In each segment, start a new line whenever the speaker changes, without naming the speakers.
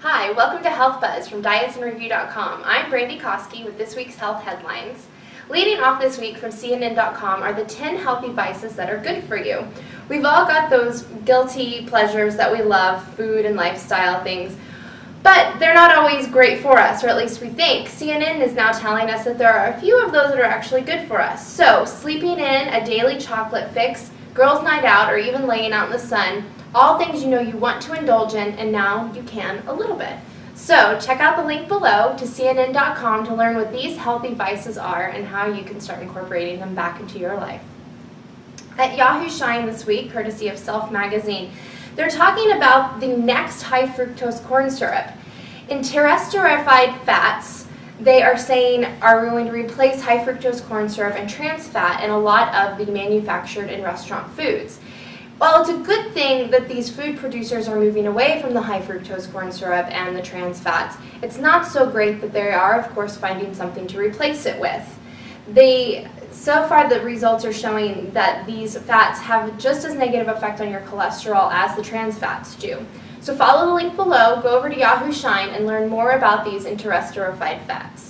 Hi, welcome to Health Buzz from dietsinreview.com. I'm Brandy Koski with this week's health headlines. Leading off this week from CNN.com are the 10 healthy vices that are good for you. We've all got those guilty pleasures that we love, food and lifestyle things, but they're not always great for us, or at least we think. CNN is now telling us that there are a few of those that are actually good for us. So, sleeping in, a daily chocolate fix, girls' night out, or even laying out in the sun, all things you know you want to indulge in, and now you can a little bit. So check out the link below to CNN.com to learn what these healthy vices are and how you can start incorporating them back into your life. At Yahoo Shine this week, courtesy of Self Magazine, they're talking about the next high fructose corn syrup. Interesterified fats, they are saying, are going to replace high fructose corn syrup and trans fat in a lot of the manufactured and restaurant foods. While it's a good thing that these food producers are moving away from the high fructose corn syrup and the trans fats, it's not so great that they are, of course, finding something to replace it with. So far, the results are showing that these fats have just as negative effect on your cholesterol as the trans fats do. So follow the link below, go over to Yahoo Shine, and learn more about these interesterified fats.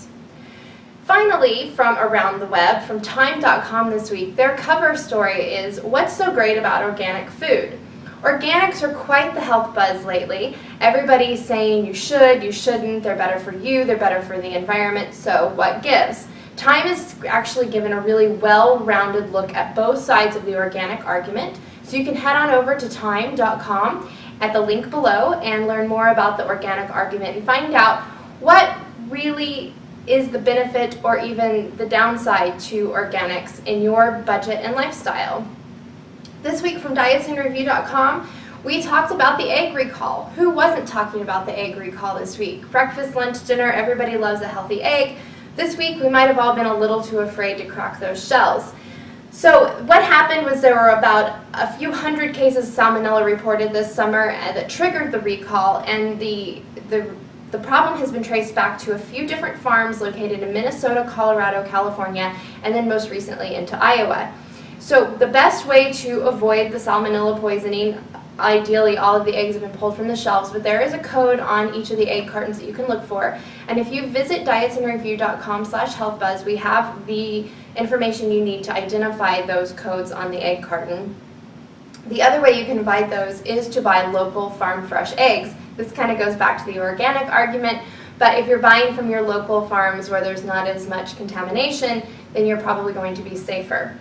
Finally, from around the web, from Time.com this week, their cover story is "What's so great about organic food?" Organics are quite the health buzz lately. Everybody's saying you should, you shouldn't, they're better for you, they're better for the environment, so what gives? Time has actually given a really well-rounded look at both sides of the organic argument, so you can head on over to Time.com at the link below and learn more about the organic argument and find out what really is the benefit or even the downside to organics in your budget and lifestyle. This week from dietsinreview.com, we talked about the egg recall. Who wasn't talking about the egg recall this week? Breakfast, lunch, dinner, everybody loves a healthy egg. This week we might have all been a little too afraid to crack those shells. So what happened was there were about a few hundred cases of salmonella reported this summer that triggered the recall, and the problem has been traced back to a few different farms located in Minnesota, Colorado, California, and then most recently into Iowa. So the best way to avoid the salmonella poisoning, ideally all of the eggs have been pulled from the shelves, but there is a code on each of the egg cartons that you can look for. And if you visit dietsinreview.com/healthbuzz, we have the information you need to identify those codes on the egg carton. The other way you can avoid those is to buy local farm fresh eggs. This kind of goes back to the organic argument, but if you're buying from your local farms where there's not as much contamination, then you're probably going to be safer.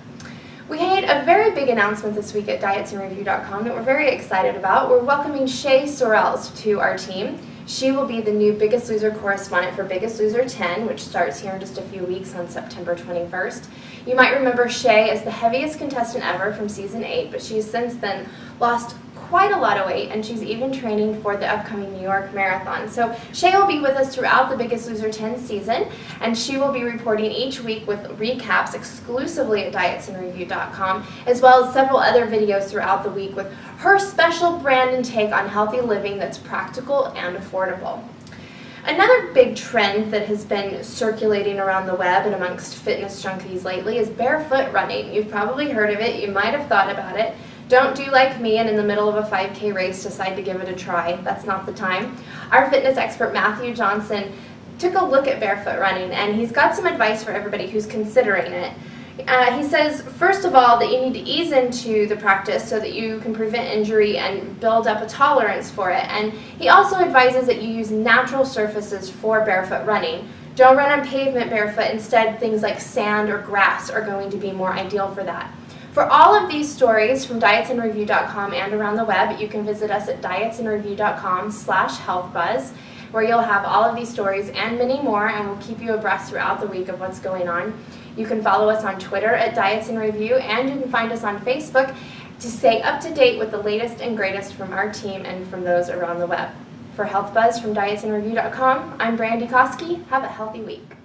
We had a very big announcement this week at dietsinreview.com that we're very excited about. We're welcoming Shay Sorrells to our team. She will be the new Biggest Loser correspondent for Biggest Loser 10, which starts here in just a few weeks on September 21st. You might remember Shay as the heaviest contestant ever from season 8, but she's since then lost quite a lot of weight, and she's even training for the upcoming New York Marathon. So Shay will be with us throughout the Biggest Loser 10 season, and she will be reporting each week with recaps exclusively at dietsinreview.com, as well as several other videos throughout the week with her special brand and take on healthy living that's practical and affordable. Another big trend that has been circulating around the web and amongst fitness junkies lately is barefoot running. You've probably heard of it, you might have thought about it. Don't do like me and in the middle of a 5K race decide to give it a try. That's not the time. Our fitness expert Matthew Johnson took a look at barefoot running, and he's got some advice for everybody who's considering it. He says, first of all, that you need to ease into the practice so that you can prevent injury and build up a tolerance for it. And he also advises that you use natural surfaces for barefoot running. Don't run on pavement barefoot. Instead, things like sand or grass are going to be more ideal for that. For all of these stories from dietsinreview.com and around the web, you can visit us at dietsinreview.com/healthbuzz, where you'll have all of these stories and many more, and we'll keep you abreast throughout the week of what's going on. You can follow us on Twitter at dietsinreview, and you can find us on Facebook to stay up to date with the latest and greatest from our team and from those around the web. For Health Buzz from dietsinreview.com, I'm Brandy Koski. Have a healthy week.